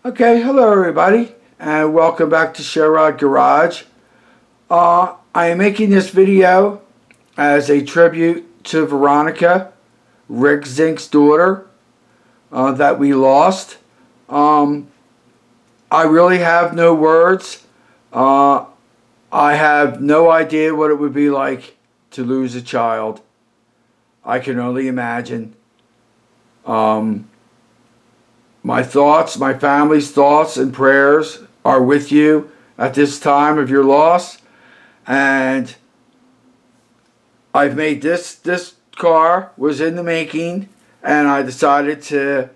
Okay, hello everybody, and welcome back to Sherrod Garage. I am making this video as a tribute to Veronica, Rick Zink's daughter, that we lost. I really have no words. I have no idea what it would be like to lose a child. I can only imagine. My thoughts, my family's thoughts and prayers are with you at this time of your loss. And I've made this car was in the making, and I decided to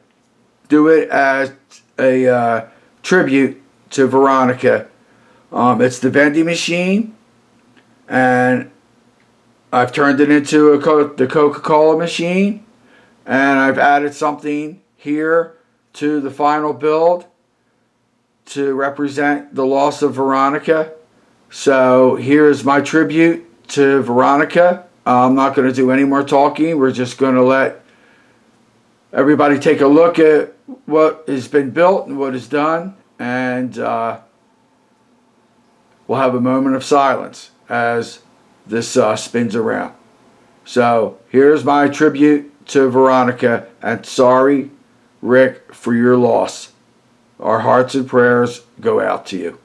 do it as a tribute to Veronica. It's the vending machine, and I've turned it into the Coca-Cola machine, and I've added something here to the final build to represent the loss of Veronica. So here's my tribute to Veronica. I'm not going to do any more talking. We're just going to let everybody take a look at what has been built and what is done, and we'll have a moment of silence as this spins around. So here's my tribute to Veronica, and sorry, Rick, for your loss. Our hearts and prayers go out to you.